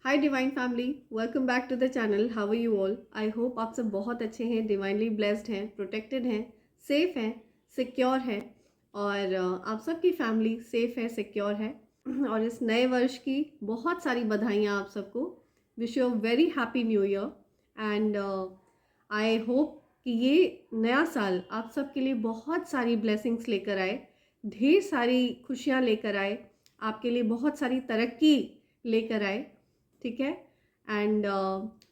Hi divine family, welcome back to the channel. How are you all? I hope आप सब बहुत अच्छे हैं, डिवाइनली ब्लेस्ड हैं, प्रोटेक्टेड हैं, सेफ हैं, सिक्योर हैं और आप सबकी फैमिली सेफ है, सिक्योर है। और इस नए वर्ष की बहुत सारी बधाइयाँ आप सबको। Wish you a very happy new year and I hope कि ये नया साल आप सबके लिए बहुत सारी ब्लेसिंग्स लेकर आए, ढेर सारी खुशियाँ लेकर आए, आपके लिए बहुत सारी तरक्की लेकर आए। ठीक है। एंड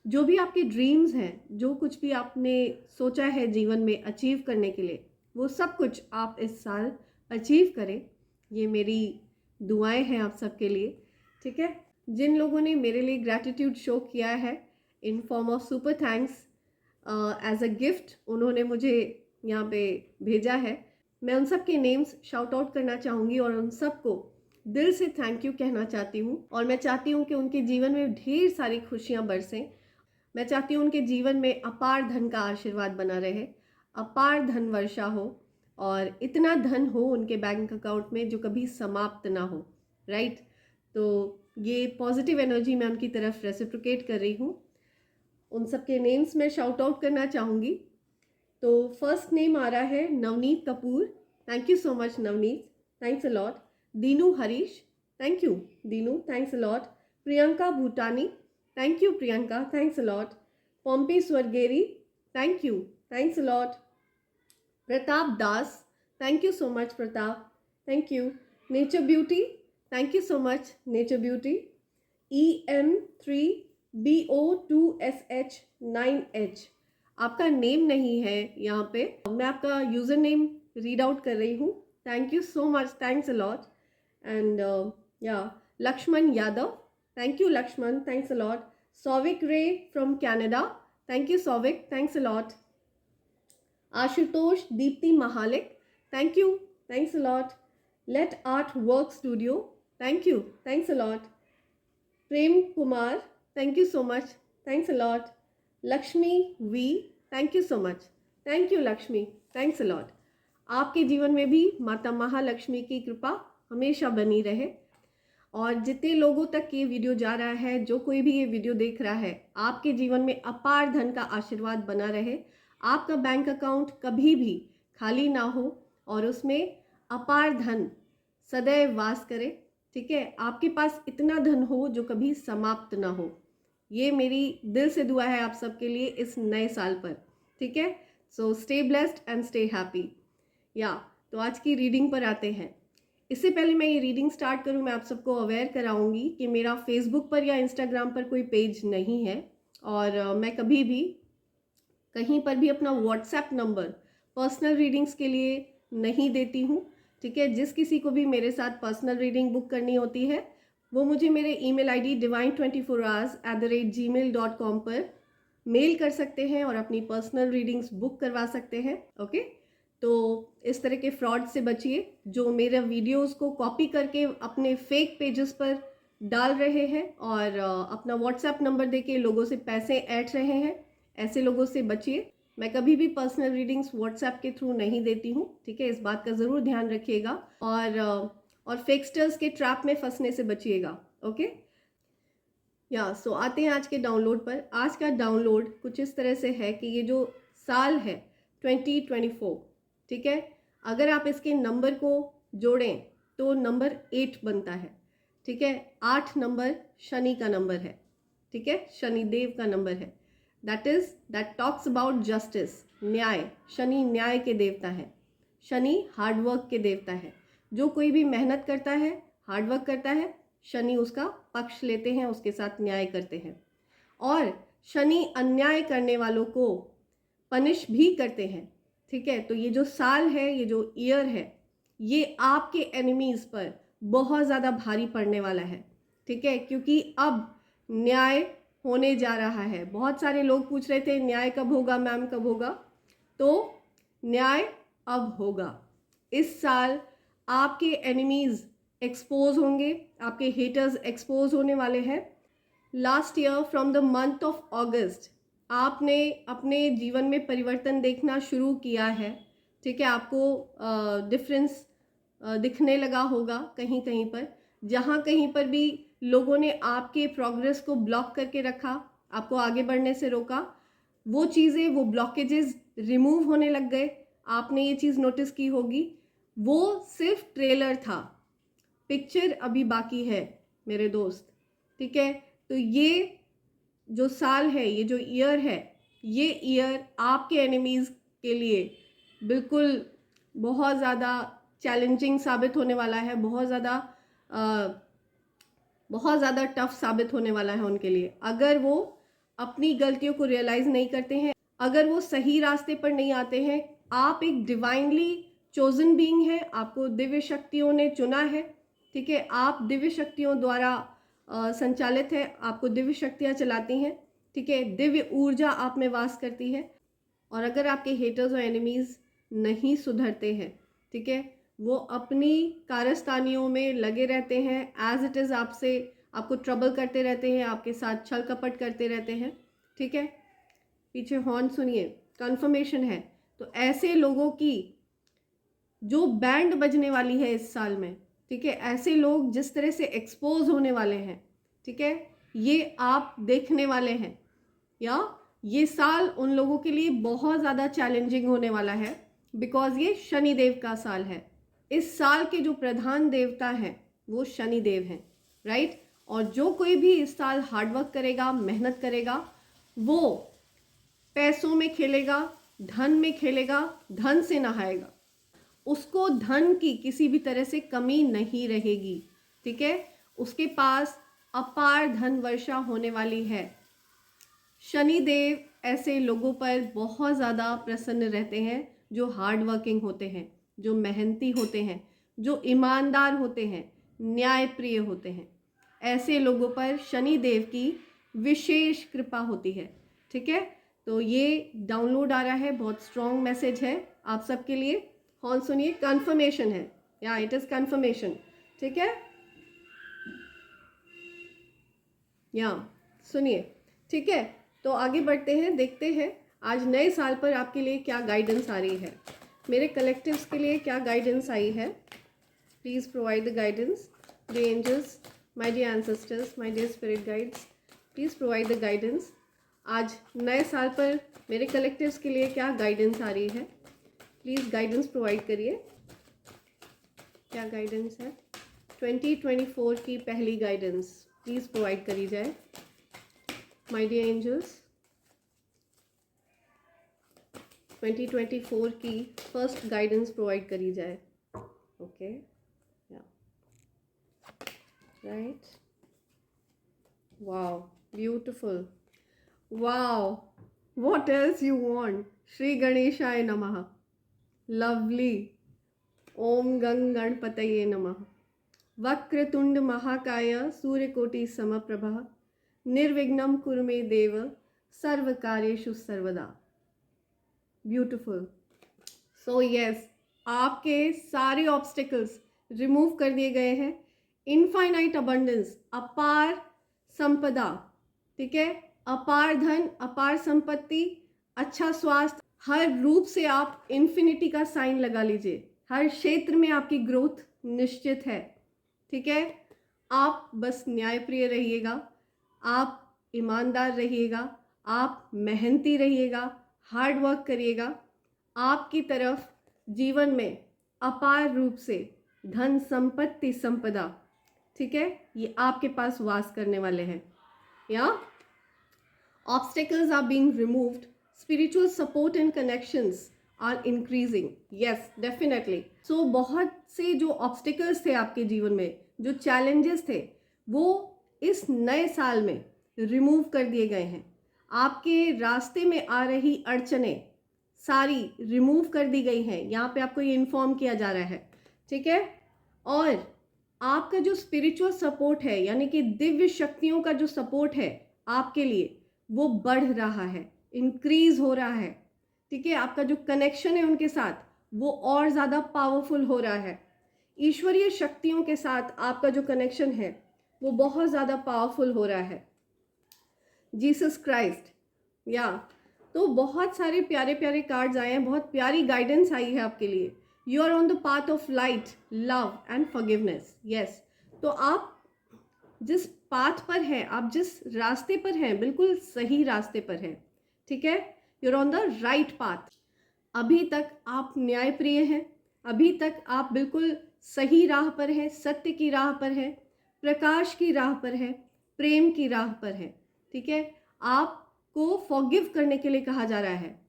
जो भी आपके ड्रीम्स हैं, जो कुछ भी आपने सोचा है जीवन में अचीव करने के लिए, वो सब कुछ आप इस साल अचीव करें। ये मेरी दुआएं हैं आप सबके लिए। ठीक है। जिन लोगों ने मेरे लिए ग्रैटिट्यूड शो किया है in form of super thanks as a gift, उन्होंने मुझे यहाँ पे भेजा है। मैं उन सब के नेम्स शाउट आउट करना चाहूँगी और उन सबको दिल से थैंक यू कहना चाहती हूँ। और मैं चाहती हूँ कि उनके जीवन में ढेर सारी खुशियाँ बरसें। मैं चाहती हूँ उनके जीवन में अपार धन का आशीर्वाद बना रहे, अपार धन वर्षा हो और इतना धन हो उनके बैंक अकाउंट में जो कभी समाप्त ना हो। राइट। तो ये पॉजिटिव एनर्जी मैं उनकी तरफ रेसिप्रोकेट कर रही हूँ। उन सब के नेम्स मैं शाउट आउट करना चाहूँगी। तो फर्स्ट नेम आ रहा है Navneet Kapoor. Thank you so much Navneet, thanks a lot. Deenu Harish, thank you Deenu, thanks a lot. Priyanka Bhutani, thank you Priyanka, thanks a lot. Pompi Swargiary, thank you, thanks a lot. Pratap Das, thank you so much Pratap, thank you. Nature beauty, thank you so much nature beauty. EM3BO2SH9H, आपका name नहीं है यहाँ पे, मैं आपका user name read out कर रही हूँ। Thank you so much, thanks a lot. And yeah Lakshman Yadav, thank you Lakshman, thanks a lot. Souvik Ray from Canada, thank you Souvik, thanks a lot. Ashutosh Dipti Mahalik, thank you, thanks a lot. Let art work studio, thank you, thanks a lot. Prem Kumar, thank you so much, thanks a lot. Lakshmi V, thank you so much, thank you Lakshmi, thanks a lot. आपके जीवन में भी माता महालक्ष्मी की कृपा हमेशा बनी रहे। और जितने लोगों तक ये वीडियो जा रहा है, जो कोई भी ये वीडियो देख रहा है, आपके जीवन में अपार धन का आशीर्वाद बना रहे। आपका बैंक अकाउंट कभी भी खाली ना हो और उसमें अपार धन सदैव वास करे। ठीक है। आपके पास इतना धन हो जो कभी समाप्त ना हो। ये मेरी दिल से दुआ है आप सबके लिए इस नए साल पर। ठीक है। So stay blessed and stay happy. या तो आज की रीडिंग पर आते हैं। इससे पहले मैं ये रीडिंग स्टार्ट करूं, मैं आप सबको अवेयर कराऊंगी कि मेरा फेसबुक पर या इंस्टाग्राम पर कोई पेज नहीं है और मैं कभी भी कहीं पर भी अपना व्हाट्सएप नंबर पर्सनल रीडिंग्स के लिए नहीं देती हूँ। ठीक है। जिस किसी को भी मेरे साथ पर्सनल रीडिंग बुक करनी होती है, वो मुझे मेरे ईमेल आईडी divine24hours@gmail.com पर मेल कर सकते हैं और अपनी पर्सनल रीडिंग्स बुक करवा सकते हैं। ओके। तो इस तरह के फ्रॉड से बचिए, जो मेरे वीडियोस को कॉपी करके अपने फेक पेजेस पर डाल रहे हैं और अपना व्हाट्सएप नंबर देके लोगों से पैसे ऐंठ रहे हैं। ऐसे लोगों से बचिए। मैं कभी भी पर्सनल रीडिंग्स व्हाट्सएप के थ्रू नहीं देती हूँ। ठीक है। इस बात का ज़रूर ध्यान रखिएगा और फेकस्टर्स के ट्रैप में फंसने से बचिएगा। ओके। या सो आते हैं आज के डाउनलोड पर। आज का डाउनलोड कुछ इस तरह से है कि ये जो साल है 2024, ठीक है, अगर आप इसके नंबर को जोड़ें तो नंबर 8 बनता है। ठीक है। 8 नंबर शनि का नंबर है। ठीक है। शनिदेव का नंबर है। दैट टॉक्स अबाउट जस्टिस, न्याय। शनि न्याय के देवता है। शनि हार्डवर्क के देवता है। जो कोई भी मेहनत करता है, हार्डवर्क करता है, शनि उसका पक्ष लेते हैं, उसके साथ न्याय करते हैं। और शनि अन्याय करने वालों को पनिश भी करते हैं। ठीक है। तो ये जो साल है, ये जो ईयर है, ये आपके एनिमीज पर बहुत ज़्यादा भारी पड़ने वाला है। ठीक है। क्योंकि अब न्याय होने जा रहा है। बहुत सारे लोग पूछ रहे थे न्याय कब होगा मैम, कब होगा? तो न्याय अब होगा। इस साल आपके एनिमीज एक्सपोज होंगे, आपके हेटर्स एक्सपोज होने वाले हैं। Last year from the month of अगस्त आपने अपने जीवन में परिवर्तन देखना शुरू किया है। ठीक है। आपको डिफरेंस दिखने लगा होगा कहीं कहीं पर। जहाँ कहीं पर भी लोगों ने आपके प्रोग्रेस को ब्लॉक करके रखा, आपको आगे बढ़ने से रोका, वो चीज़ें, वो ब्लॉकेजेस रिमूव होने लग गए। आपने ये चीज़ नोटिस की होगी। वो सिर्फ ट्रेलर था, पिक्चर अभी बाकी है मेरे दोस्त, ठीक है। तो ये जो साल है, ये जो ईयर है, ये ईयर आपके एनिमीज़ के लिए बिल्कुल बहुत ज़्यादा चैलेंजिंग साबित होने वाला है, बहुत ज़्यादा टफ साबित होने वाला है उनके लिए। अगर वो अपनी गलतियों को रियलाइज़ नहीं करते हैं, अगर वो सही रास्ते पर नहीं आते हैं। आप एक डिवाइनली चोजन बीइंग है, आपको दिव्य शक्तियों ने चुना है, ठीक है। आप दिव्य शक्तियों द्वारा संचालित है, आपको दिव्य शक्तियाँ चलाती हैं, ठीक है। दिव्य ऊर्जा आप में वास करती है। और अगर आपके हेटर्स और एनिमीज़ नहीं सुधरते हैं, ठीक है, वो अपनी कारस्तानियों में लगे रहते हैं, एज इट इज़ आपको ट्रबल करते रहते हैं, आपके साथ छल कपट करते रहते हैं, ठीक है। पीछे हॉर्न सुनिए, कन्फर्मेशन है। तो ऐसे लोगों की जो बैंड बजने वाली है इस साल में, ठीक है, ऐसे लोग जिस तरह से एक्सपोज होने वाले हैं, ठीक है, ये आप देखने वाले हैं। या ये साल उन लोगों के लिए बहुत ज़्यादा चैलेंजिंग होने वाला है, बिकॉज ये शनि देव का साल है। इस साल के जो प्रधान देवता हैं वो शनि देव हैं, राइट। और जो कोई भी इस साल हार्डवर्क करेगा, मेहनत करेगा, वो पैसों में खेलेगा, धन में खेलेगा, धन से नहाएगा, उसको धन की किसी भी तरह से कमी नहीं रहेगी, ठीक है। उसके पास अपार धन वर्षा होने वाली है। शनि देव ऐसे लोगों पर बहुत ज़्यादा प्रसन्न रहते हैं जो हार्ड वर्किंग होते हैं, जो मेहनती होते हैं, जो ईमानदार होते हैं, न्यायप्रिय होते हैं। ऐसे लोगों पर शनि देव की विशेष कृपा होती है, ठीक है। तो ये डाउनलोड आ रहा है, बहुत स्ट्रॉन्ग मैसेज है आप सबके लिए। हॉर्न सुनिए, कंफर्मेशन है, या इट इज़ कंफर्मेशन, ठीक है। या सुनिए, ठीक है। तो आगे बढ़ते हैं, देखते हैं आज नए साल पर आपके लिए क्या गाइडेंस आ रही है, मेरे कलेक्टिव्स के लिए क्या गाइडेंस आई है। Please provide the guidance, the angels, my dear ancestors, my dear spirit guides, please provide the guidance. आज नए साल पर मेरे कलेक्टिव्स के लिए क्या गाइडेंस आ रही है, प्लीज़ गाइडेंस प्रोवाइड करिए। क्या गाइडेंस है 2024 की पहली गाइडेंस, प्लीज़ प्रोवाइड करी जाए माय डियर एंजल्स। 2024 की फर्स्ट गाइडेंस प्रोवाइड करी जाए। Okay, right, wow, beautiful, wow, what else you want. Shri गणेशाय नमः, लवली, ओम गंग गणपतये नमः। वक्रतुंड महाकाय सूर्यकोटि समप्रभा, निर्विघ्नं कुरु मे देव, सर्वकार्येषु सर्वदा। ब्यूटिफुल। सो यस, आपके सारे ऑब्स्टिकल्स रिमूव कर दिए गए हैं। इनफाइनाइट अबंडेंस, अपार संपदा, ठीक है, अपार धन, अपार संपत्ति, अच्छा स्वास्थ्य, हर रूप से आप इन्फिनिटी का साइन लगा लीजिए। हर क्षेत्र में आपकी ग्रोथ निश्चित है, ठीक है। आप बस न्यायप्रिय रहिएगा, आप ईमानदार रहिएगा, आप मेहनती रहिएगा, हार्ड वर्क करिएगा। आपकी तरफ जीवन में अपार रूप से धन संपत्ति संपदा, ठीक है, ये आपके पास वास करने वाले हैं। Yeah obstacles are being removed, spiritual support and connections are increasing. Yes, definitely. So बहुत से जो ऑब्स्टिकल्स थे आपके जीवन में, जो चैलेंजेस थे, वो इस नए साल में रिमूव कर दिए गए हैं। आपके रास्ते में आ रही अड़चने सारी रिमूव कर दी गई हैं। यहाँ पे आपको ये इन्फॉर्म किया जा रहा है, ठीक है। और आपका जो स्पिरिचुअल सपोर्ट है, यानी कि दिव्य शक्तियों का जो सपोर्ट है आपके लिए, वो बढ़ रहा है, इंक्रीज हो रहा है, ठीक है। आपका जो कनेक्शन है उनके साथ, वो और ज़्यादा पावरफुल हो रहा है। ईश्वरीय शक्तियों के साथ आपका जो कनेक्शन है वो बहुत ज़्यादा पावरफुल हो रहा है। जीसस क्राइस्ट, या तो बहुत सारे प्यारे प्यारे कार्ड्स आए हैं, बहुत प्यारी गाइडेंस आई है आपके लिए। You are on the path of light, love and forgiveness. Yes, तो आप जिस पाथ पर है, आप जिस रास्ते पर हैं, बिल्कुल सही रास्ते पर हैं, ठीक है। You're on the right path. अभी तक आप न्यायप्रिय हैं, अभी तक आप बिल्कुल सही राह पर हैं, सत्य की राह पर हैं, प्रकाश की राह पर हैं, प्रेम की राह पर हैं, ठीक है। आपको फॉरगिव करने के लिए कहा जा रहा है।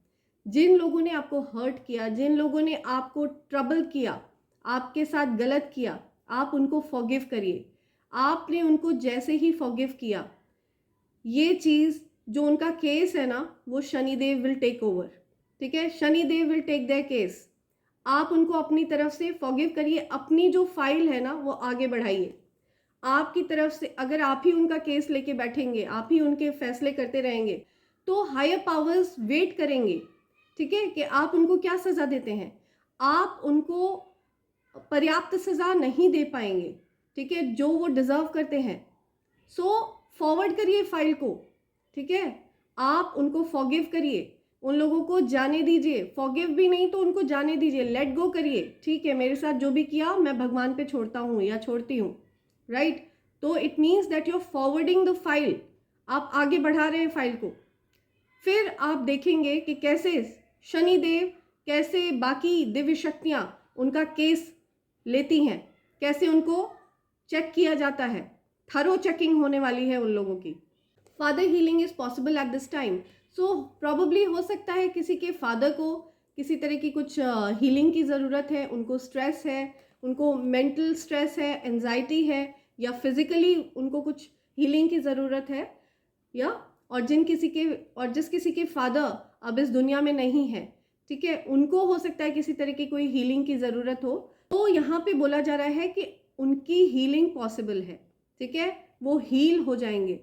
जिन लोगों ने आपको हर्ट किया, जिन लोगों ने आपको ट्रबल किया, आपके साथ गलत किया, आप उनको फॉरगिव करिए। आपने उनको जैसे ही फॉरगिव किया, ये चीज़ जो उनका केस है ना, वो शनिदेव विल टेक ओवर, ठीक है। Shanidev will take their case. आप उनको अपनी तरफ से फॉरगिव करिए, अपनी जो फाइल है ना वो आगे बढ़ाइए। आपकी तरफ से अगर आप ही उनका केस लेके बैठेंगे, आप ही उनके फैसले करते रहेंगे, तो हायर पावर्स वेट करेंगे, ठीक है, कि आप उनको क्या सज़ा देते हैं। आप उनको पर्याप्त सज़ा नहीं दे पाएंगे, ठीक है, जो वो डिज़र्व करते हैं। सो फॉरवर्ड करिए फाइल को, ठीक है। आप उनको फॉरगिव करिए, उन लोगों को जाने दीजिए। फॉरगिव भी नहीं तो उनको जाने दीजिए, लेट गो करिए, ठीक है। मेरे साथ जो भी किया मैं भगवान पे छोड़ता हूँ या छोड़ती हूँ, राइट। तो it means that you are forwarding the file, आप आगे बढ़ा रहे हैं फाइल को। फिर आप देखेंगे कि कैसे शनिदेव, कैसे बाकी दिव्य शक्तियाँ उनका केस लेती हैं, कैसे उनको चेक किया जाता है। थरो चेकिंग होने वाली है उन लोगों की। Father healing is possible at this time. So probably हो सकता है किसी के फादर को किसी तरह की कुछ हीलिंग की ज़रूरत है, उनको स्ट्रेस है, उनको मेंटल स्ट्रेस है, एंजाइटी है, या फिजिकली उनको कुछ हीलिंग की ज़रूरत है, या और जिस किसी के फादर अब इस दुनिया में नहीं है, ठीक है, उनको हो सकता है किसी तरह की कोई हीलिंग की ज़रूरत हो। तो यहाँ पे बोला जा रहा है कि उनकी हीलिंग पॉसिबल है, ठीक है, वो हील हो जाएंगे।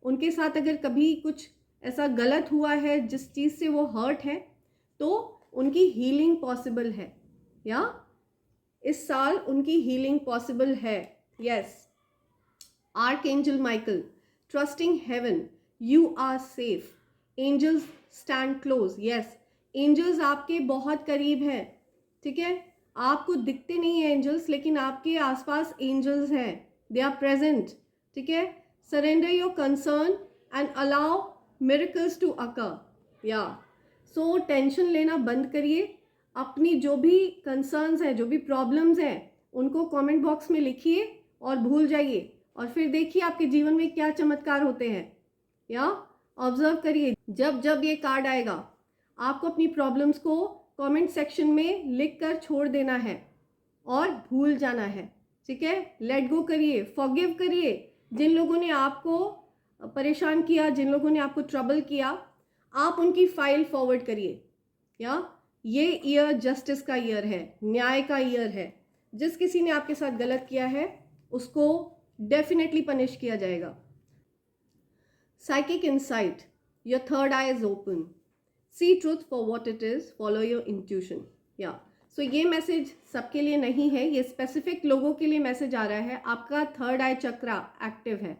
उनके साथ अगर कभी कुछ ऐसा गलत हुआ है जिस चीज़ से वो हर्ट है, तो उनकी हीलिंग पॉसिबल है, या इस साल उनकी हीलिंग पॉसिबल है। Yes, archangel Michael, trusting heaven, you are safe, angels stand close. Yes, angels आपके बहुत करीब हैं, ठीक है। आपको दिखते नहीं है एंजल्स, लेकिन आपके आसपास एंजल्स हैं, दे आर प्रेजेंट, ठीक है। Surrender your concern and allow miracles to occur. या सो टेंशन लेना बंद करिए। अपनी जो भी कंसर्न्स हैं, जो भी प्रॉब्लम्स हैं, उनको कमेंट बॉक्स में लिखिए और भूल जाइए, और फिर देखिए आपके जीवन में क्या चमत्कार होते हैं। या ऑब्जर्व करिए, जब जब ये कार्ड आएगा आपको अपनी प्रॉब्लम्स को कमेंट सेक्शन में लिख कर छोड़ देना है और भूल जाना है, ठीक है। लेट गो करिए, फॉरगिव करिए। जिन लोगों ने आपको परेशान किया, जिन लोगों ने आपको ट्रबल किया, आप उनकी फाइल फॉरवर्ड करिए। या ये ईयर जस्टिस का ईयर है, न्याय का ईयर है। जिस किसी ने आपके साथ गलत किया है उसको डेफिनेटली पनिश किया जाएगा। Psychic insight, your third eye is open, see truth for what it is, follow your intuition. या सो ये मैसेज सबके लिए नहीं है, ये स्पेसिफिक लोगों के लिए मैसेज आ रहा है। आपका थर्ड आई चक्रा एक्टिव है,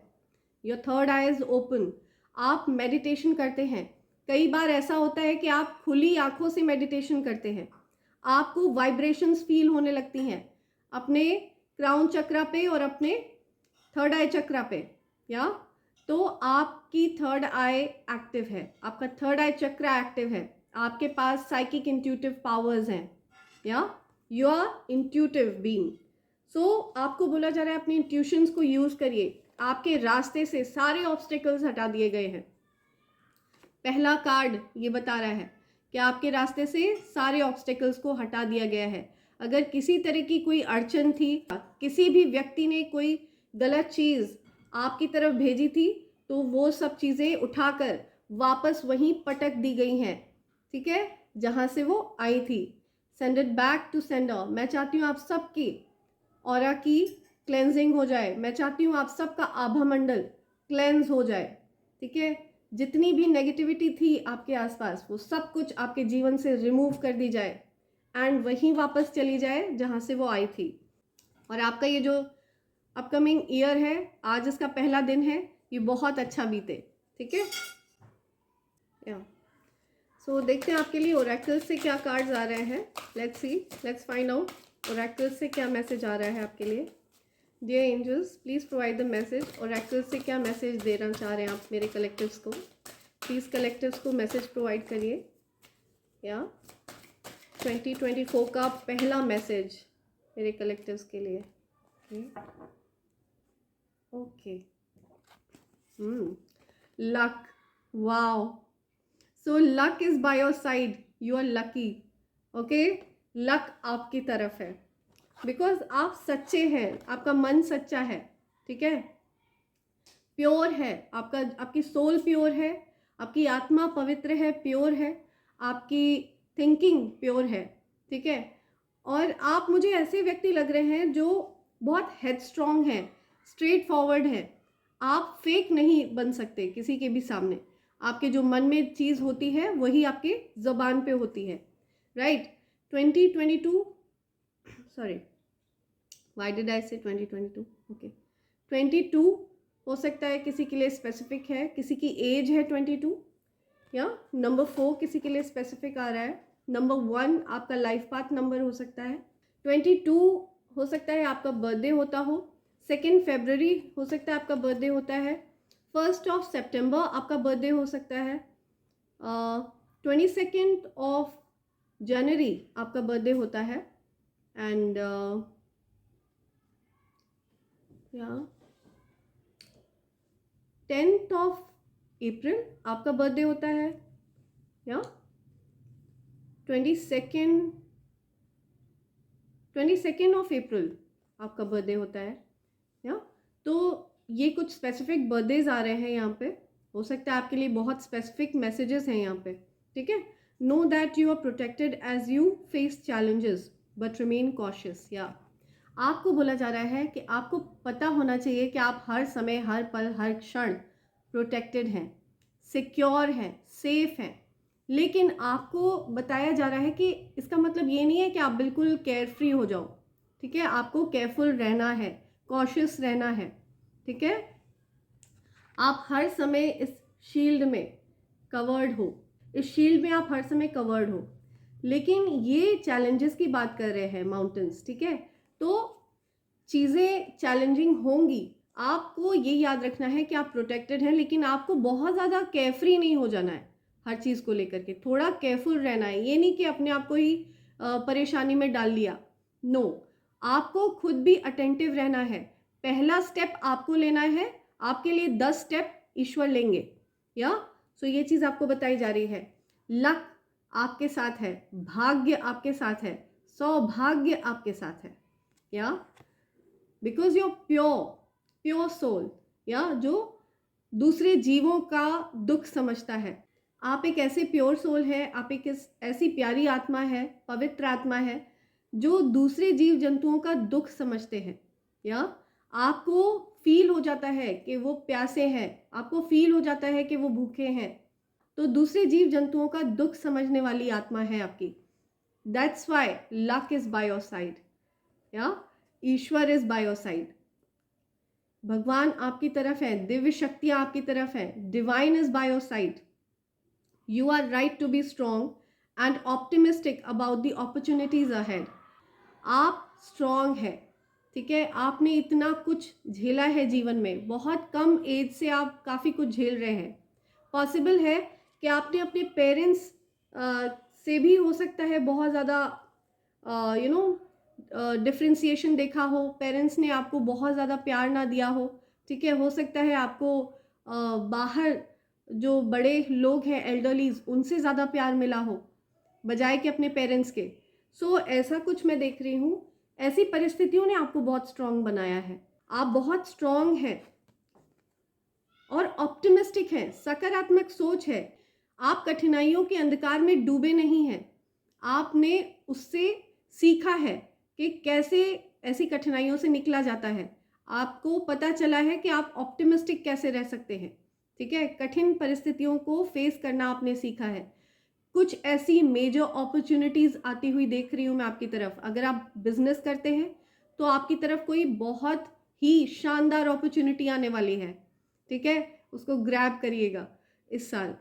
your third eye is open. आप मेडिटेशन करते हैं, कई बार ऐसा होता है कि आप खुली आंखों से मेडिटेशन करते हैं, आपको वाइब्रेशंस फील होने लगती हैं अपने क्राउन चक्रा पे और अपने थर्ड आई चक्रा पे। या तो आपकी थर्ड आई एक्टिव है, आपका थर्ड आई चक्रा एक्टिव है, आपके पास साइकिक इंट्यूटिव पावर्स हैं, या यू आर इंट्यूटिव बीइंग। सो आपको बोला जा रहा है अपनी इंट्यूशंस को यूज करिए। आपके रास्ते से सारे ऑब्स्टिकल्स हटा दिए गए हैं। पहला कार्ड ये बता रहा है कि आपके रास्ते से सारे ऑब्स्टिकल्स को हटा दिया गया है। अगर किसी तरह की कोई अड़चन थी, किसी भी व्यक्ति ने कोई गलत चीज़ आपकी तरफ भेजी थी, तो वो सब चीज़ें उठाकर वापस वहीं पटक दी गई हैं, ठीक है, जहाँ से वो आई थी। Send it back to sender. मैं चाहती हूँ आप सबकी ऑरा की क्लेंजिंग हो जाए। मैं चाहती हूँ आप सबका आभा मंडल क्लेंज हो जाए, ठीक है। जितनी भी नेगेटिविटी थी आपके आसपास, वो सब कुछ आपके जीवन से रिमूव कर दी जाए एंड वहीं वापस चली जाए जहाँ से वो आई थी। और आपका ये जो अपकमिंग ईयर है, आज इसका पहला दिन है, ये बहुत अच्छा बीते, ठीक है। सो देखते हैं आपके लिए ओरेकल से क्या कार्ड्स आ रहे हैं। Let's see, let's find out oracle से क्या मैसेज आ रहा है आपके लिए। Dear angels, please provide the message. और एक्सेल से क्या मैसेज देना चाह रहे हैं आप मेरे कलेक्टिव्स को? प्लीज़ कलेक्टिव्स को मैसेज प्रोवाइड करिए। या 2024 का पहला मैसेज मेरे कलेक्टिव्स के लिए। Okay, luck, wow, so luck is by your side, you are lucky. Okay, luck आपकी तरफ है बिकॉज आप सच्चे हैं, आपका मन सच्चा है, ठीक है, प्योर है, आपकी सोल प्योर है, आपकी आत्मा पवित्र है, प्योर है, आपकी थिंकिंग प्योर है, ठीक है। और आप मुझे ऐसे व्यक्ति लग रहे हैं जो बहुत हेडस्ट्रॉन्ग हैं, स्ट्रेट फॉरवर्ड हैं। आप फेक नहीं बन सकते किसी के भी सामने। आपके जो मन में चीज़ होती है वही आपके ज़बान पे होती है, right. 2022, sorry, why did I से 2022? ओके, 22 हो सकता है किसी के लिए स्पेसिफिक है, किसी की एज है 22, या नंबर 4 किसी के लिए स्पेसिफिक आ रहा है, नंबर 1 आपका लाइफ पाथ नंबर हो सकता है, 22 हो सकता है आपका बर्थडे होता हो, 2 फरवरी हो सकता है आपका बर्थडे होता है, 1 सितंबर आपका बर्थडे हो सकता है, 22 जनवरी आपका बर्थडे होता है, एंड या 10 अप्रैल आपका बर्थडे होता है, या 22 अप्रैल आपका बर्थडे होता है, या तो ये कुछ स्पेसिफिक बर्थडेज आ रहे हैं यहाँ पे। हो सकता है आपके लिए बहुत स्पेसिफिक मैसेजेस हैं यहाँ पे, ठीक है। Know that you are protected as you face challenges but remain cautious. या आपको बोला जा रहा है कि आपको पता होना चाहिए कि आप हर समय, हर पल, हर क्षण प्रोटेक्टेड हैं, सिक्योर हैं, सेफ हैं। लेकिन आपको बताया जा रहा है कि इसका मतलब ये नहीं है कि आप बिल्कुल केयरफ्री हो जाओ, ठीक है। आपको केयरफुल रहना है, कॉशियस रहना है, ठीक है। आप हर समय इस शील्ड में कवर्ड हो, इस शील्ड में आप हर समय कवर्ड हो। लेकिन ये चैलेंजेस की बात कर रहे हैं, माउंटेन्स, ठीक है। तो चीज़ें चैलेंजिंग होंगी, आपको ये याद रखना है कि आप प्रोटेक्टेड हैं, लेकिन आपको बहुत ज़्यादा केयरफ्री नहीं हो जाना है हर चीज़ को लेकर के। थोड़ा केयरफुल रहना है, ये नहीं कि अपने आप को ही परेशानी में डाल लिया। नो, आपको खुद भी अटेंटिव रहना है। पहला स्टेप आपको लेना है, आपके लिए 10 स्टेप ईश्वर लेंगे। या सो ये चीज़ आपको बताई जा रही है। लक आपके साथ है, भाग्य आपके साथ है, सौभाग्य आपके साथ है। या बिकॉज यू प्योर सोल, या जो दूसरे जीवों का दुख समझता है। आप एक ऐसे प्योर सोल है, आप एक ऐसी प्यारी आत्मा है, पवित्र आत्मा है जो दूसरे जीव जंतुओं का दुख समझते हैं। या आपको फील हो जाता है कि वो प्यासे हैं, आपको फील हो जाता है कि वो भूखे हैं, तो दूसरे जीव जंतुओं का दुख समझने वाली आत्मा है आपकी। That's why luck is by your side, या ईश्वर इज बाय योर साइड। भगवान आपकी तरफ है, दिव्य शक्तियां आपकी तरफ है, divine is by your side. You are right to be strong and optimistic about the opportunities ahead. आप स्ट्रॉन्ग है, ठीक है। आपने इतना कुछ झेला है जीवन में, बहुत कम एज से आप काफ़ी कुछ झेल रहे हैं। पॉसिबल है कि आपने अपने पेरेंट्स से भी हो सकता है बहुत ज़्यादा डिफ्रेंसिएशन देखा हो, पेरेंट्स ने आपको बहुत ज़्यादा प्यार ना दिया हो, ठीक है। हो सकता है आपको बाहर जो बड़े लोग हैं, एल्डरलीज, उनसे ज़्यादा प्यार मिला हो बजाय कि अपने पेरेंट्स के। सो ऐसा कुछ मैं देख रही हूँ। ऐसी परिस्थितियों ने आपको बहुत स्ट्रांग बनाया है। आप बहुत स्ट्रांग हैं और ऑप्टिमिस्टिक हैं, सकारात्मक सोच है। आप कठिनाइयों के अंधकार में डूबे नहीं हैं। आपने उससे सीखा है कि कैसे ऐसी कठिनाइयों से निकला जाता है। आपको पता चला है कि आप ऑप्टिमिस्टिक कैसे रह सकते हैं, ठीक है। कठिन परिस्थितियों को फेस करना आपने सीखा है। कुछ ऐसी मेजर अपॉर्चुनिटीज़ आती हुई देख रही हूँ मैं आपकी तरफ। अगर आप बिजनेस करते हैं तो आपकी तरफ कोई बहुत ही शानदार अपॉर्चुनिटी आने वाली है, ठीक है। उसको ग्रैब करिएगा इस साल।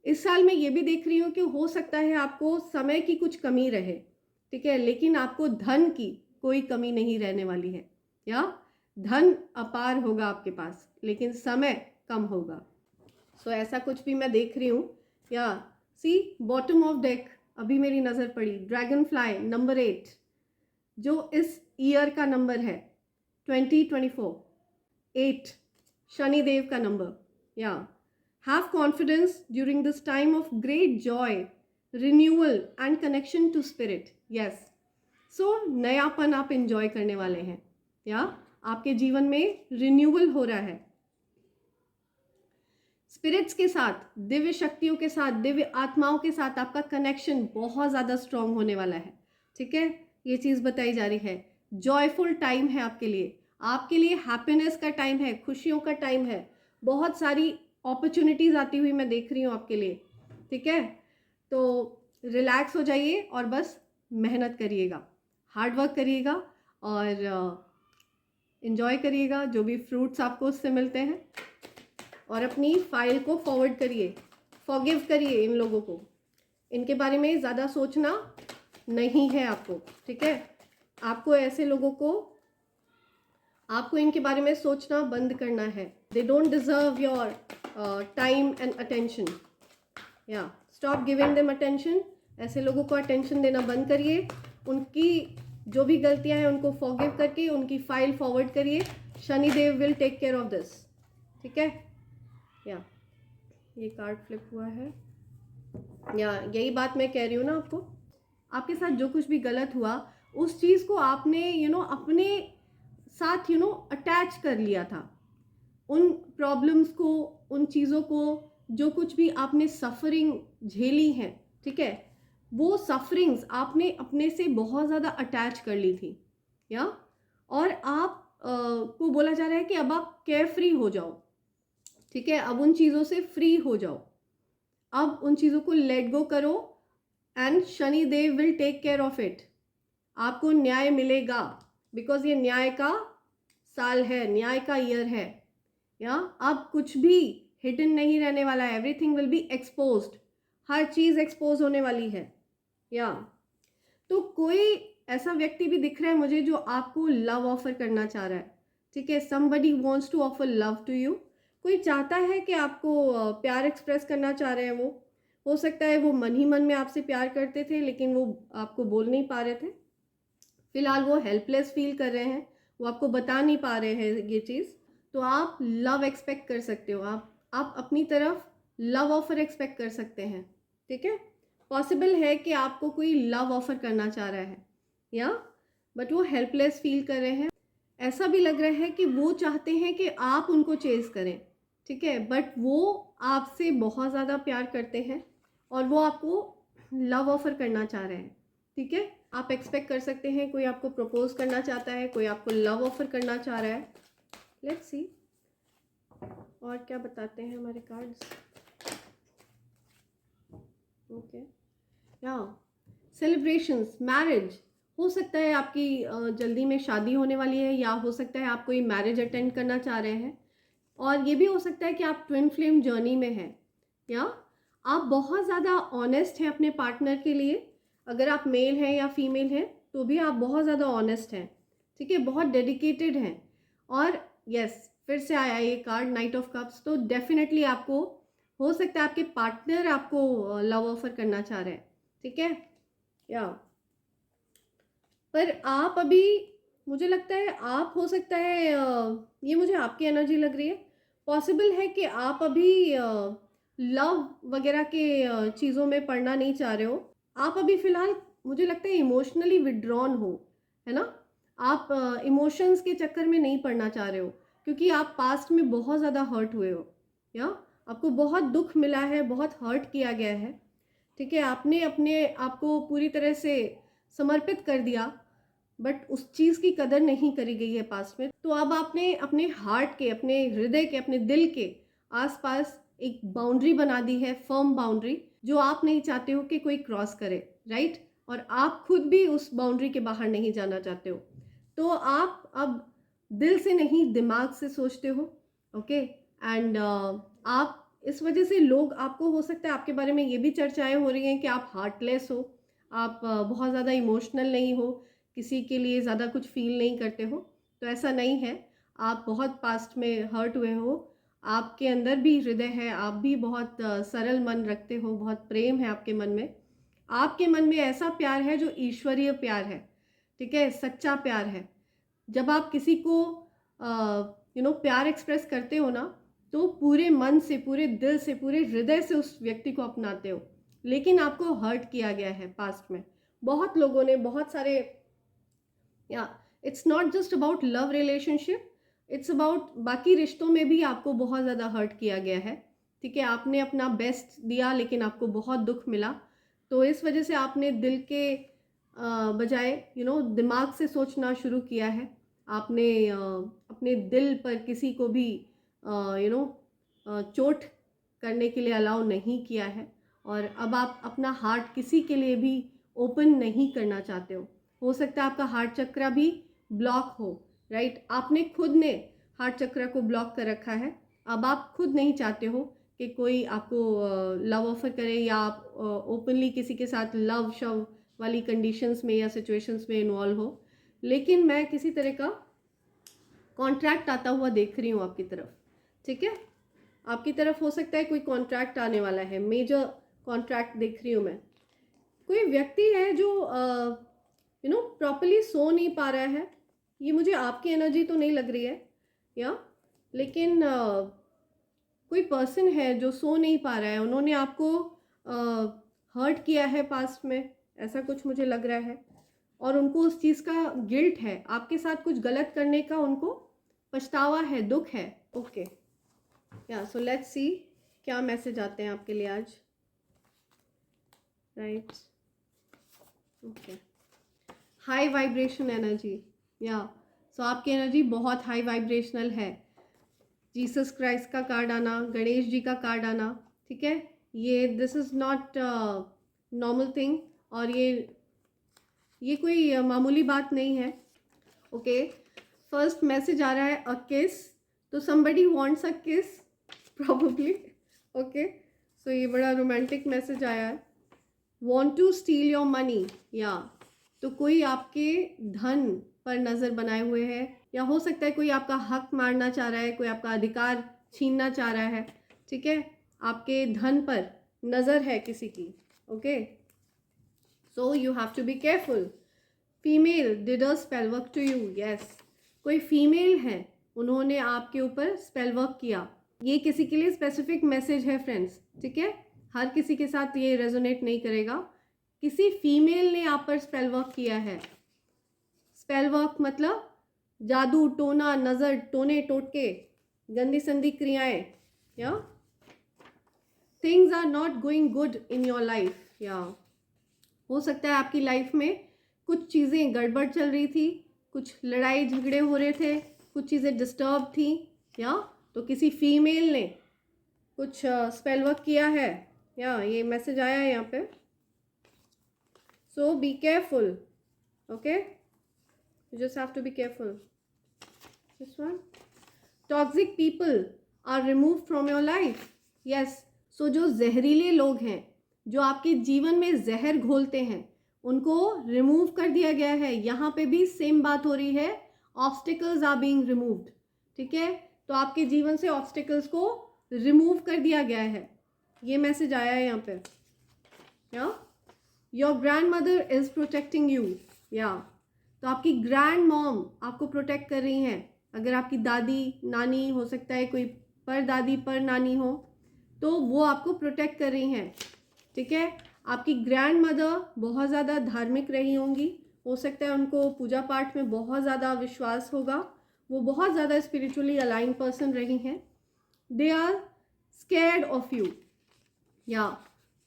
इस साल मैं ये भी देख रही हूँ कि हो सकता है आपको समय की कुछ कमी रहे, ठीक है, लेकिन आपको धन की कोई कमी नहीं रहने वाली है। या धन अपार होगा आपके पास, लेकिन समय कम होगा। सो ऐसा कुछ भी मैं देख रही हूँ। या सी बॉटम ऑफ डेक अभी मेरी नज़र पड़ी, ड्रैगन फ्लाई नंबर 8 जो इस ईयर का नंबर है 2024, 8 शनिदेव का नंबर। Yeah have confidence during this time of great joy, renewal and connection to spirit. Yes, so नयापन आप इंजॉय करने वाले हैं, या आपके जीवन में रिन्यूअल हो रहा है। स्पिरिट्स के साथ, दिव्य शक्तियों के साथ, दिव्य आत्माओं के साथ आपका कनेक्शन बहुत ज़्यादा स्ट्रांग होने वाला है। ठीक है, ये चीज़ बताई जा रही है। जॉयफुल टाइम है आपके लिए हैप्पीनेस का टाइम है, खुशियों का टाइम है। बहुत सारी अपॉर्चुनिटीज़ आती हुई मैं देख रही हूँ आपके लिए। ठीक है, तो रिलैक्स हो जाइए और बस मेहनत करिएगा, हार्ड वर्क करिएगा और इन्जॉय करिएगा जो भी फ्रूट्स आपको उससे मिलते हैं। और अपनी फाइल को फॉरवर्ड करिए, फॉरगिव करिए इन लोगों को। इनके बारे में ज़्यादा सोचना नहीं है आपको। ठीक है, आपको ऐसे लोगों को, आपको इनके बारे में सोचना बंद करना है। They don't deserve your time and attention. या स्टॉप गिविंग देम अटेंशन। ऐसे लोगों को अटेंशन देना बंद करिए। उनकी जो भी गलतियां हैं उनको फॉरगिव करके उनकी फाइल फॉरवर्ड करिए। Shanidev will take care of this. ठीक है, या ये कार्ड फ्लिप हुआ है। या यही बात मैं कह रही हूँ ना आपको, आपके साथ जो कुछ भी गलत हुआ उस चीज़ को आपने अपने साथ अटैच कर लिया था। उन प्रॉब्लम्स को, उन चीज़ों को, जो कुछ भी आपने सफरिंग झेली है, ठीक है, वो सफरिंग्स आपने अपने से बहुत ज़्यादा अटैच कर ली थी। या और आप को बोला जा रहा है कि अब आप केयर फ्री हो जाओ। ठीक है, अब उन चीज़ों से फ्री हो जाओ, अब उन चीज़ों को लेट गो करो and Shani Dev will take care of it. आपको न्याय मिलेगा, बिकॉज ये न्याय का साल है, न्याय का ईयर है। या अब कुछ भी हिडन नहीं रहने वाला है, everything will be exposed, her cheese expose होने वाली है। या तो कोई ऐसा व्यक्ति भी दिख रहा है मुझे जो आपको लव ऑफर करना चाह रहा है। ठीक है, somebody wants to offer love to you. कोई चाहता है कि आपको प्यार एक्सप्रेस करना चाह रहे हैं। वो हो सकता है वो मन ही मन में आपसे प्यार करते थे लेकिन वो आपको बोल नहीं पा रहे थे। फिलहाल वो हेल्पलेस फील कर रहे हैं, वो आपको बता नहीं पा रहे हैं ये चीज़। तो आप लव एक्सपेक्ट कर सकते हो, आप अपनी तरफ लव ऑफर एक्सपेक्ट कर सकते हैं। ठीक है, पॉसिबल है कि आपको कोई लव ऑफर करना चाह रहा है, या बट वो हेल्पलेस फील कर रहे हैं। ऐसा भी लग रहा है कि वो चाहते हैं कि आप उनको चेज करें। ठीक है, बट वो आपसे बहुत ज़्यादा प्यार करते हैं और वो आपको लव ऑफर करना चाह रहे हैं। ठीक है, आप एक्सपेक्ट कर सकते हैं कोई आपको प्रपोज करना चाहता है, कोई आपको लव ऑफर करना चाह रहा है। लेट्स सी और क्या बताते हैं हमारे कार्ड्स। ओके, या सेलिब्रेशंस, मैरिज, हो सकता है आपकी जल्दी में शादी होने वाली है, या हो सकता है आप कोई मैरिज अटेंड करना चाह रहे हैं। और ये भी हो सकता है कि आप ट्विन फ्लेम जर्नी में हैं, या आप बहुत ज़्यादा ऑनेस्ट हैं अपने पार्टनर के लिए। अगर आप मेल हैं या फीमेल हैं तो भी आप बहुत ज़्यादा ऑनेस्ट हैं। ठीक है, बहुत डेडिकेटेड हैं। और यस, फिर से आया ये कार्ड नाइट ऑफ कप्स। तो डेफिनेटली आपको हो सकता है आपके पार्टनर आपको लव ऑफर करना चाह रहे हैं। ठीक है, या पर आप अभी, मुझे लगता है आप, हो सकता है ये मुझे आपकी एनर्जी लग रही है, पॉसिबल है कि आप अभी लव वगैरह के चीज़ों में पढ़ना नहीं चाह रहे हो। आप अभी फ़िलहाल मुझे लगता है इमोशनली विड्रॉन हो, है ना। आप इमोशंस के चक्कर में नहीं पढ़ना चाह रहे हो क्योंकि आप पास्ट में बहुत ज़्यादा हर्ट हुए हो, या आपको बहुत दुख मिला है, बहुत हर्ट किया गया है। ठीक है, आपने अपने आप को पूरी तरह से समर्पित कर दिया बट उस चीज़ की कदर नहीं करी गई है पास्ट में। तो अब आपने अपने हार्ट के, अपने हृदय के, अपने दिल के आसपास एक बाउंड्री बना दी है, फर्म बाउंड्री, जो आप नहीं चाहते हो कि कोई क्रॉस करे, राइट। और आप खुद भी उस बाउंड्री के बाहर नहीं जाना चाहते हो। तो आप अब दिल से नहीं दिमाग से सोचते हो, ओके। एंड आप इस वजह से लोग आपको, हो सकता है आपके बारे में ये भी चर्चाएं हो रही हैं कि आप हार्टलेस हो, आप बहुत ज़्यादा इमोशनल नहीं हो, किसी के लिए ज़्यादा कुछ फील नहीं करते हो। तो ऐसा नहीं है, आप बहुत पास्ट में हर्ट हुए हो, आपके अंदर भी हृदय है, आप भी बहुत सरल मन रखते हो, बहुत प्रेम है आपके मन में। आपके मन में ऐसा प्यार है जो ईश्वरीय प्यार है, ठीक है, सच्चा प्यार है। जब आप किसी को प्यार एक्सप्रेस करते हो ना, तो पूरे मन से, पूरे दिल से, पूरे हृदय से उस व्यक्ति को अपनाते हो। लेकिन आपको हर्ट किया गया है पास्ट में, बहुत लोगों ने, बहुत सारे, या it's not just about love relationship, it's about बाकी रिश्तों में भी आपको बहुत ज़्यादा हर्ट किया गया है, ठीक है। आपने अपना बेस्ट दिया लेकिन आपको बहुत दुख मिला, तो इस वजह से आपने दिल के बजाय दिमाग से सोचना शुरू किया है। आपने अपने दिल पर किसी को भी चोट करने के लिए अलाउ नहीं किया है, और अब आप अपना हार्ट किसी के लिए भी ओपन नहीं करना चाहते हो सकता है आपका हार्ट चक्र भी ब्लॉक हो, राइट। आपने खुद ने हार्ट चक्र को ब्लॉक कर रखा है। अब आप खुद नहीं चाहते हो कि कोई आपको लव ऑफर करे, या आप ओपनली किसी के साथ लव शव वाली कंडीशंस में या सिचुएशंस में इन्वॉल्व हो। लेकिन मैं किसी तरह का कॉन्ट्रैक्ट आता हुआ देख रही हूँ आपकी तरफ, ठीक है। आपकी तरफ हो सकता है कोई कॉन्ट्रैक्ट आने वाला है, मेजर कॉन्ट्रैक्ट देख रही हूँ मैं। कोई व्यक्ति है जो प्रॉपरली सो नहीं पा रहा है, ये मुझे आपकी एनर्जी तो नहीं लग रही है, या लेकिन कोई पर्सन है जो सो नहीं पा रहा है, उन्होंने आपको हर्ट किया है पास्ट में, ऐसा कुछ मुझे लग रहा है, और उनको उस चीज़ का गिल्ट है, आपके साथ कुछ गलत करने का उनको पछतावा है, दुख है। ओके, या सो लेट्स सी क्या मैसेज आते हैं आपके लिए आज, right. Okay, high vibration energy, या सो आपकी एनर्जी बहुत हाई वाइब्रेशनल है। जीसस क्राइस्ट का कार्ड आना, गणेश जी का कार्ड आना, ठीक है। ये this is not normal thing, और ये कोई मामूली बात नहीं है। ओके, फर्स्ट मैसेज आ रहा है अ किस, तो समबडी वांट्स अ किस प्रॉबेबली। ओके, सो ये बड़ा रोमांटिक मैसेज आया है। Want to steal your money, या तो कोई आपके धन पर नज़र बनाए हुए है, या हो सकता है कोई आपका हक मारना चाह रहा है, कोई आपका अधिकार छीनना चाह रहा है, ठीक है। आपके धन पर नज़र है किसी की। Okay, so you have to be careful. Female did a spell work to you, yes, कोई फीमेल है, उन्होंने आपके ऊपर स्पेल वर्क किया। ये किसी के लिए स्पेसिफिक मैसेज है फ्रेंड्स, ठीक है, हर किसी के साथ ये रेजोनेट नहीं करेगा। किसी फीमेल ने आप पर स्पेल वर्क किया है। स्पेल वर्क मतलब जादू टोना, नज़र, टोने टोटके, गंदी संदी क्रियाएं, या things are not going good in your life, या हो सकता है आपकी लाइफ में कुछ चीज़ें गड़बड़ चल रही थी, कुछ लड़ाई झगड़े हो रहे थे, कुछ चीज़ें डिस्टर्ब थी, या तो किसी फीमेल ने कुछ स्पेल वर्क किया है, या ये मैसेज आया है यहाँ पे। So be careful, okay, you just have to be careful. This one, toxic people are removed from your life, yes. so जो जहरीले लोग हैं, जो आपके जीवन में जहर घोलते हैं, उनको रिमूव कर दिया गया है। यहाँ पे भी सेम बात हो रही है, ऑब्स्टिकल्स आर बीइंग रिमूव्ड, ठीक है। तो आपके जीवन से ऑब्स्टिकल्स को रिमूव कर दिया गया है, ये मैसेज आया है यहाँ पे। या your grand mother is protecting you, या तो आपकी ग्रैंड मॉम आपको प्रोटेक्ट कर रही हैं। अगर आपकी दादी नानी, हो सकता है कोई पर दादी पर नानी हो, तो वो आपको प्रोटेक्ट कर रही हैं, ठीक है। आपकी ग्रैंड मदर बहुत ज़्यादा धार्मिक रही होंगी, हो सकता है उनको पूजा पाठ में बहुत ज़्यादा विश्वास होगा, वो बहुत ज़्यादा स्पिरिचुअली अलाइन पर्सन रही हैं। They are scared of you, या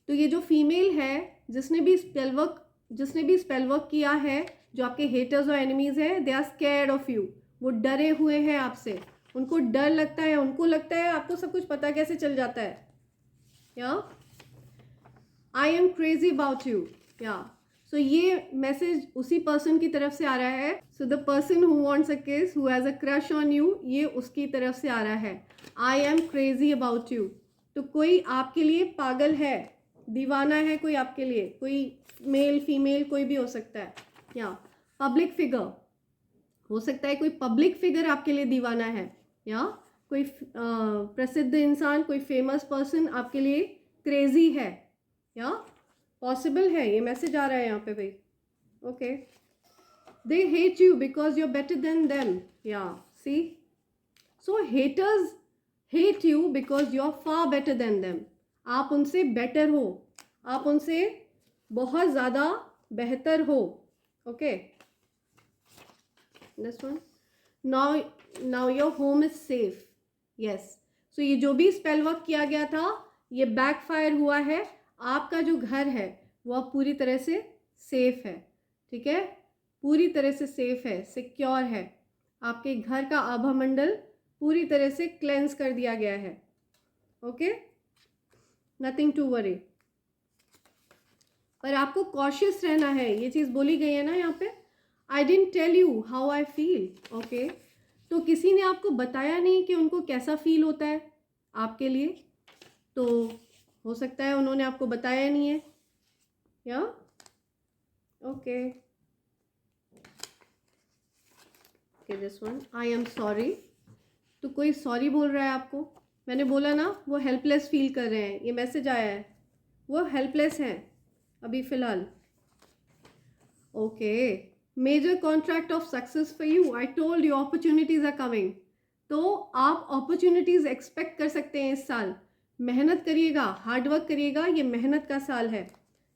तो ये जो फीमेल है जिसने भी स्पेल वर्क किया है, जो आपके हेटर्स और एनिमीज है, they are scared of you, वो डरे हुए हैं आपसे, उनको डर लगता है, उनको लगता है आपको सब कुछ पता कैसे चल जाता है। या आई एम क्रेजी अबाउट यू, या सो ये मैसेज उसी पर्सन की तरफ से आ रहा है। So the person who wants a kiss, who has a crush on you, ये उसकी तरफ से आ रहा है। I am crazy about you, तो कोई आपके लिए पागल है, दीवाना है कोई आपके लिए, कोई मेल फीमेल कोई भी हो सकता है। या पब्लिक फिगर, हो सकता है कोई पब्लिक फिगर आपके लिए दीवाना है, या कोई प्रसिद्ध इंसान, कोई फेमस पर्सन आपके लिए क्रेजी है, या पॉसिबल है, ये मैसेज आ रहा है यहाँ पे भाई। Okay, they hate you because you are better than them, yeah see, so haters hate you because you are far better than them. आप उनसे बेटर हो, आप उनसे बहुत ज़्यादा बेहतर हो। Okay, this one, now your home is safe. Yes, so ये जो भी स्पेल वर्क किया गया था ये बैकफायर हुआ है। आपका जो घर है वह पूरी तरह से सेफ है, ठीक है, पूरी तरह से सेफ है, सिक्योर है। आपके घर का आभा मंडल पूरी तरह से क्लेंस कर दिया गया है। Okay, nothing to worry. पर आपको कॉशियस रहना है, ये चीज़ बोली गई है ना यहाँ पे, I didn't tell you how I feel. Okay, तो किसी ने आपको बताया नहीं कि उनको कैसा फील होता है आपके लिए, तो हो सकता है उन्होंने आपको बताया नहीं है, या okay, this one, I am sorry. तो कोई सॉरी बोल रहा है आपको, मैंने बोला ना वो हेल्पलेस फील कर रहे हैं, ये मैसेज आया है, वो हेल्पलेस हैं अभी फ़िलहाल। Okay, major contract of success for you, I told you opportunities are coming. तो आप अपॉर्चुनिटीज़ एक्सपेक्ट कर सकते हैं इस साल। मेहनत करिएगा, हार्डवर्क करिएगा, ये मेहनत का साल है,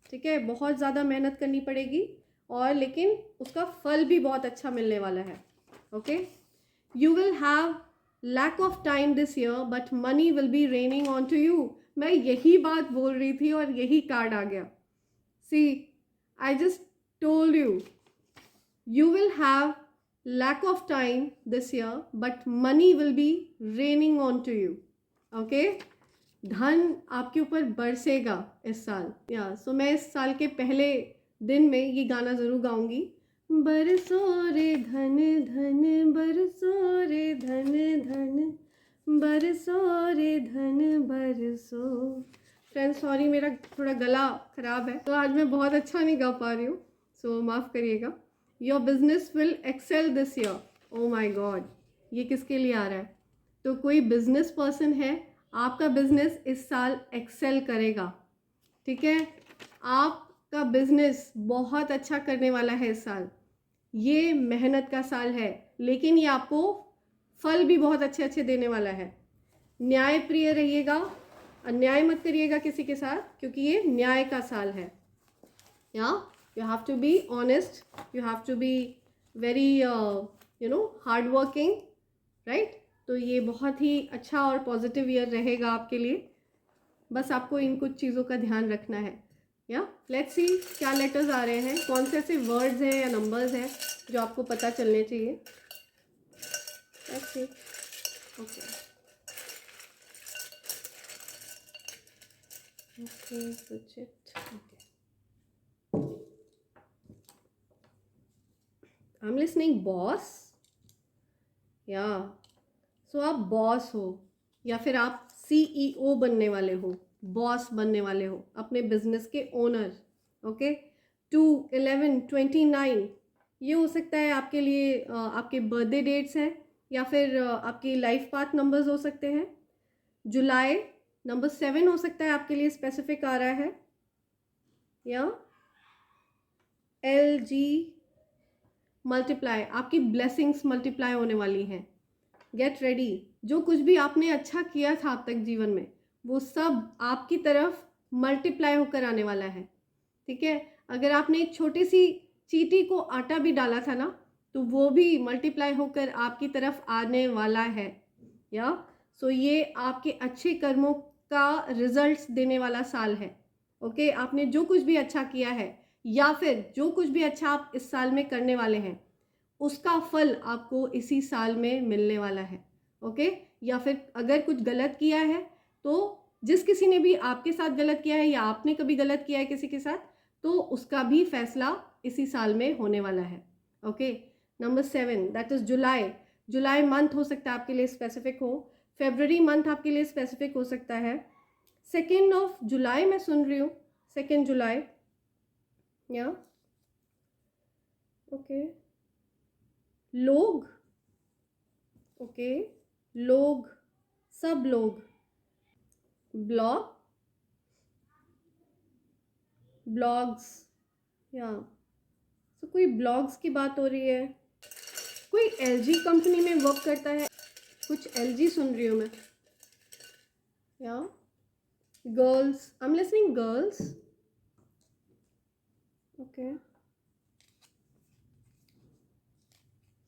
ठीक है, बहुत ज़्यादा मेहनत करनी पड़ेगी, और लेकिन उसका फल भी बहुत अच्छा मिलने वाला है। Okay, you will have lack of time this year but money will be raining on to you. मैं यही बात बोल रही थी और यही कार्ड आ गया। See, I just told you, you will have lack of time this year but money will be raining on to you. okay, धन आपके ऊपर बरसेगा इस साल, या सो मैं इस साल के पहले दिन में ये गाना ज़रूर गाऊंगी, बरसो रे धन धन बरसो रे धन धन बरसो रे धन बरसो। फ्रेंड्स सॉरी, मेरा थोड़ा गला ख़राब है तो आज मैं बहुत अच्छा नहीं गा पा रही हूँ, सो माफ़ करिएगा। Your business will excel this year. Oh my god, ये किसके लिए आ रहा है? तो कोई बिजनेस पर्सन है, आपका बिजनेस इस साल एक्सेल करेगा, ठीक है, आपका बिजनेस बहुत अच्छा करने वाला है इस साल। ये मेहनत का साल है, लेकिन ये आपको फल भी बहुत अच्छे अच्छे देने वाला है। न्याय प्रिय रहिएगा, अन्याय मत करिएगा किसी के साथ, क्योंकि ये न्याय का साल है। या you have to be honest, you have to be very hard working, right? तो ये बहुत ही अच्छा और पॉजिटिव ईयर रहेगा आपके लिए, बस आपको इन कुछ चीज़ों का ध्यान रखना है। या लेट्स सी क्या लेटर्स आ रहे हैं, कौन से ऐसे वर्ड्स हैं या नंबर्स हैं जो आपको पता चलने चाहिए। Let's see. Okay okay, switch it. I am listening boss, या सो आप बॉस हो, या फिर आप CEO बनने वाले हो, बॉस बनने वाले हो, अपने बिजनेस के ओनर। ओके, 2, 11, 29 ये हो सकता है आपके लिए, आपके बर्थडे डेट्स हैं, या फिर आपकी लाइफ पाथ नंबर्स हो सकते हैं। जुलाई नंबर 7 हो सकता है आपके लिए, स्पेसिफिक आ रहा है, या LG मल्टीप्लाई, आपकी ब्लेसिंग्स मल्टीप्लाई होने वाली हैं। गेट रेडी, जो कुछ भी आपने अच्छा किया था अब तक जीवन में, वो सब आपकी तरफ मल्टीप्लाई होकर आने वाला है, ठीक है। अगर आपने एक छोटी सी चींटी को आटा भी डाला था ना, तो वो भी मल्टीप्लाई होकर आपकी तरफ आने वाला है। या सो ये आपके अच्छे कर्मों का रिजल्ट्स देने वाला साल है। ओके, आपने जो कुछ भी अच्छा किया है, या फिर जो कुछ भी अच्छा आप इस साल में करने वाले हैं, उसका फल आपको इसी साल में मिलने वाला है। ओके, या फिर अगर कुछ गलत किया है, तो जिस किसी ने भी आपके साथ गलत किया है, या आपने कभी गलत किया है किसी के साथ, तो उसका भी फैसला इसी साल में होने वाला है। Okay, number 7 that is July. July month हो सकता है आपके लिए स्पेसिफिक हो, फेब्रवरी मंथ आपके लिए स्पेसिफिक हो सकता है। 2 जुलाई मैं सुन रही हूँ, 2 जुलाई, या ओके, लोग, ओके, लोग, सब लोग। ब्लॉग, ब्लॉग्स, या तो कोई ब्लॉग्स की बात हो रही है। कोई एलजी कंपनी में वर्क करता है, कुछ एलजी सुन रही हूँ मैं। या girls, I am listening girls, okay,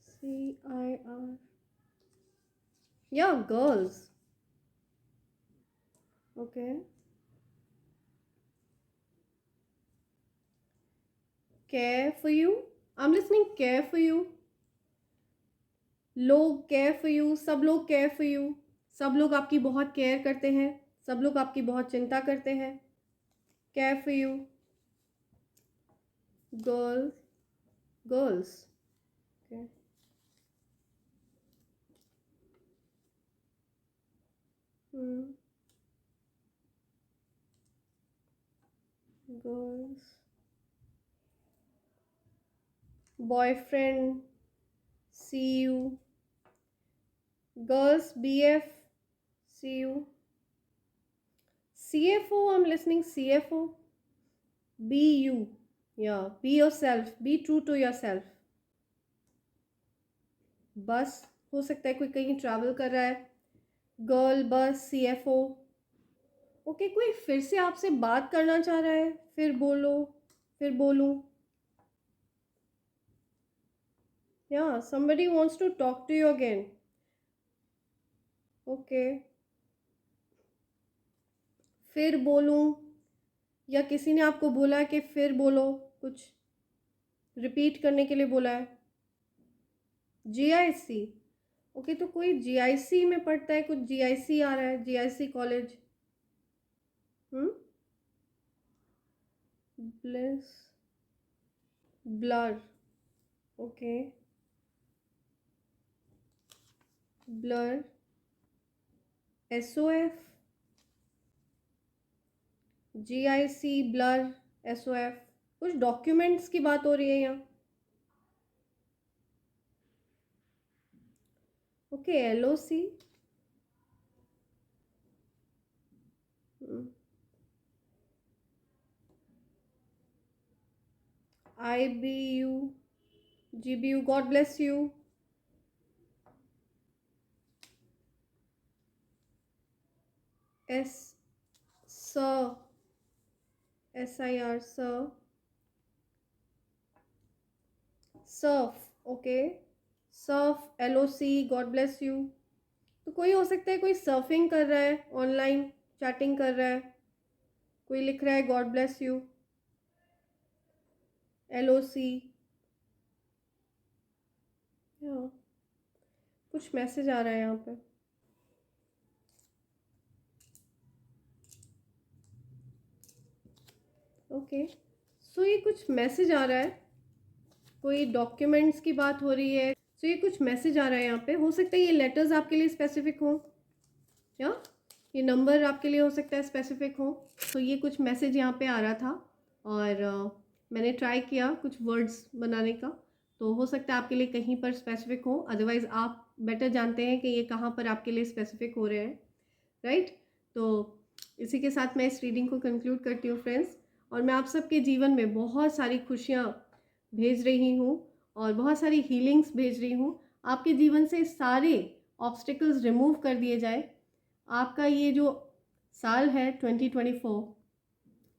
CIR, या girls, okay. Care for you, I'm listening care for you, लोग care for you, सब लोग care for you, सब लोग आपकी बहुत केयर करते हैं, सब लोग आपकी बहुत चिंता करते हैं। care for you, girl, girls, okay, girls, boyfriend, see you, girls, BF, see you, CFO, I'm listening CFO, be you, yeah, be yourself, be true to yourself। बस, हो सकता है कोई कहीं ट्रैवल कर रहा है। गर्ल, बस, CFO, ओके। कोई फिर से आपसे बात करना चाह रहा है, फिर बोलो, फिर बोलूं। या somebody wants to talk to you again, okay. फिर बोलूं, या किसी ने आपको बोला कि फिर बोलो, कुछ रिपीट करने के लिए बोला है। GIC, ओके, तो कोई GIC में पढ़ता है, कुछ GIC आ रहा है, GIC college. Bless, blur, okay, blur, SOF, GIC, blur, SOF, कुछ डॉक्यूमेंट्स की बात हो रही है यहाँ, okay. LOC, IBU, GBU, God bless you, SIR, SIR, SIR, Surf, okay, Surf, LOC, God bless you. तो कोई हो सकता है कोई सर्फिंग कर रहा है, ऑनलाइन चैटिंग कर रहा है, कोई लिख रहा है गॉड ब्लेस यू, LOC, कुछ मैसेज आ रहा है यहाँ पे। ओके, सो ये कुछ मैसेज आ रहा है, कोई डॉक्यूमेंट्स की बात हो रही है। सो ये कुछ मैसेज आ रहा है यहाँ पे। हो सकता है ये लेटर्स आपके लिए स्पेसिफिक हो, या ये नंबर आपके लिए हो सकता है स्पेसिफिक हो। तो ये कुछ मैसेज यहाँ पे आ रहा था, और मैंने ट्राई किया कुछ वर्ड्स बनाने का, तो हो सकता है आपके लिए कहीं पर स्पेसिफिक हो, अदरवाइज़ आप बेटर जानते हैं कि ये कहाँ पर आपके लिए स्पेसिफिक हो रहे हैं, राइट। तो इसी के साथ मैं इस रीडिंग को कंक्लूड करती हूँ फ्रेंड्स, और मैं आप सबके जीवन में बहुत सारी खुशियाँ भेज रही हूँ और बहुत सारी हीलिंग्स भेज रही हूँ। आपके जीवन से सारे ऑब्स्टिकल्स रिमूव कर दिए जाए। आपका ये जो साल है 2024,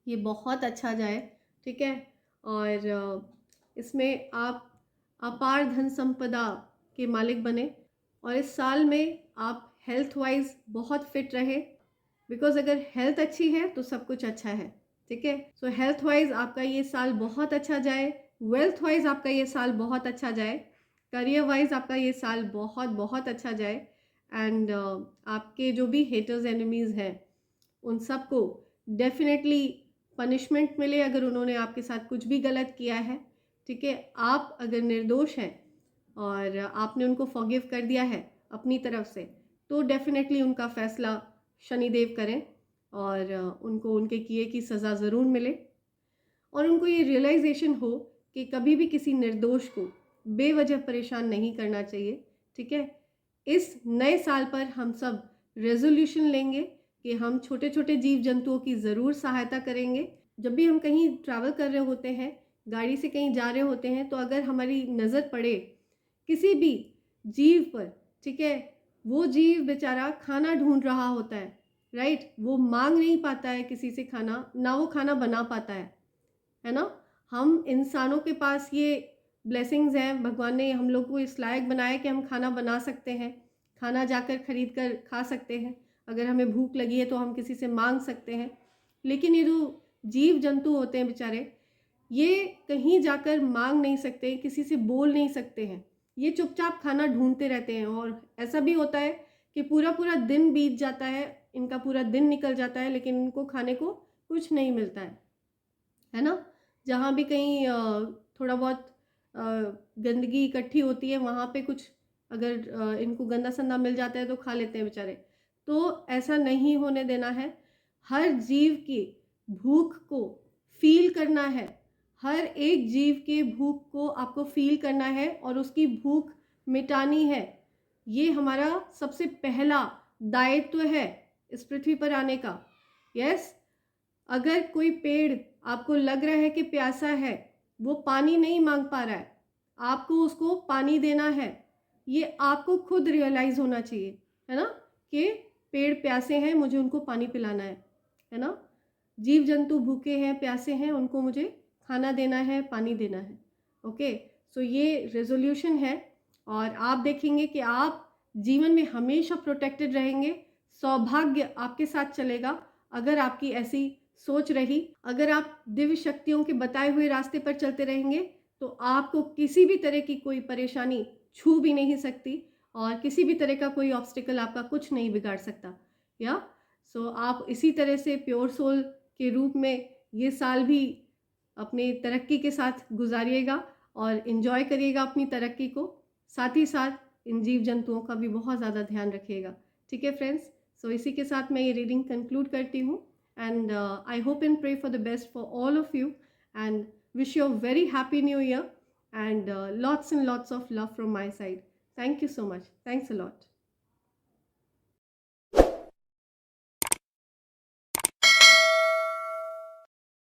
ये बहुत अच्छा जाए, ठीक है। और इसमें आप अपार धन संपदा के मालिक बने, और इस साल में आप हेल्थ वाइज बहुत फिट रहे, बिकॉज अगर हेल्थ अच्छी है तो सब कुछ अच्छा है, ठीक है। सो हेल्थ वाइज आपका ये साल बहुत अच्छा जाए, वेल्थ वाइज आपका ये साल बहुत अच्छा जाए, करियर वाइज आपका ये साल बहुत बहुत अच्छा जाए, एंड आपके जो भी हेटर्स एनिमीज़ हैं उन सबको डेफिनेटली पनिशमेंट मिले अगर उन्होंने आपके साथ कुछ भी गलत किया है, ठीक है। आप अगर निर्दोष हैं और आपने उनको फॉरगिव कर दिया है अपनी तरफ से, तो डेफिनेटली उनका फैसला शनिदेव करें, और उनको उनके किए की सज़ा ज़रूर मिले, और उनको ये रियलाइजेशन हो कि कभी भी किसी निर्दोष को बेवजह परेशान नहीं करना चाहिए, ठीक है। इस नए साल पर हम सब रेजोल्यूशन लेंगे कि हम छोटे छोटे जीव जंतुओं की ज़रूर सहायता करेंगे। जब भी हम कहीं ट्रैवल कर रहे होते हैं, गाड़ी से कहीं जा रहे होते हैं, तो अगर हमारी नज़र पड़े किसी भी जीव पर, ठीक है, वो जीव बेचारा खाना ढूंढ रहा होता है, राइट, वो मांग नहीं पाता है किसी से खाना, ना वो खाना बना पाता है ना। हम इंसानों के पास ये ब्लेसिंग्स हैं, भगवान ने हम लोग को इस लायक बनाया कि हम खाना बना सकते हैं, खाना जाकर खरीद कर खा सकते हैं, अगर हमें भूख लगी है तो हम किसी से मांग सकते हैं। लेकिन ये जो जीव जंतु होते हैं बेचारे, ये कहीं जाकर मांग नहीं सकते, किसी से बोल नहीं सकते हैं, ये चुपचाप खाना ढूंढते रहते हैं। और ऐसा भी होता है कि पूरा पूरा दिन बीत जाता है, इनका पूरा दिन निकल जाता है, लेकिन इनको खाने को कुछ नहीं मिलता है ना। जहाँ भी कहीं थोड़ा बहुत गंदगी इकट्ठी होती है, वहाँ पे कुछ अगर इनको गंदा संदा मिल जाता है तो खा लेते हैं बेचारे। तो ऐसा नहीं होने देना है। हर जीव की भूख को फील करना है, हर एक जीव के भूख को आपको फील करना है और उसकी भूख मिटानी है। ये हमारा सबसे पहला दायित्व है इस पृथ्वी पर आने का। यस, अगर कोई पेड़ आपको लग रहा है कि प्यासा है, वो पानी नहीं मांग पा रहा है, आपको उसको पानी देना है। ये आपको खुद रियलाइज़ होना चाहिए, है ना, कि पेड़ प्यासे हैं, मुझे उनको पानी पिलाना है ना। जीव जंतु भूखे हैं, प्यासे हैं, उनको मुझे खाना देना है, पानी देना है। ओके, सो ये रेजोल्यूशन है और आप देखेंगे कि आप जीवन में हमेशा प्रोटेक्टेड रहेंगे। सौभाग्य आपके साथ चलेगा अगर आपकी ऐसी सोच रही। अगर आप दिव्य शक्तियों के बताए हुए रास्ते पर चलते रहेंगे तो आपको किसी भी तरह की कोई परेशानी छू भी नहीं सकती और किसी भी तरह का कोई ऑब्स्टिकल आपका कुछ नहीं बिगाड़ सकता। या सो आप इसी तरह से प्योर सोल के रूप में ये साल भी अपनी तरक्की के साथ गुजारिएगा और इन्जॉय करिएगा अपनी तरक्की को। साथ ही साथ इन जीव जंतुओं का भी बहुत ज़्यादा ध्यान रखिएगा, ठीक है फ्रेंड्स। सो इसी के साथ मैं ये रीडिंग कंक्लूड करती हूँ and I hope and pray for the best for all of you and wish you a very happy new year and lots and lots of love from my side. Thank you so much. Thanks a lot.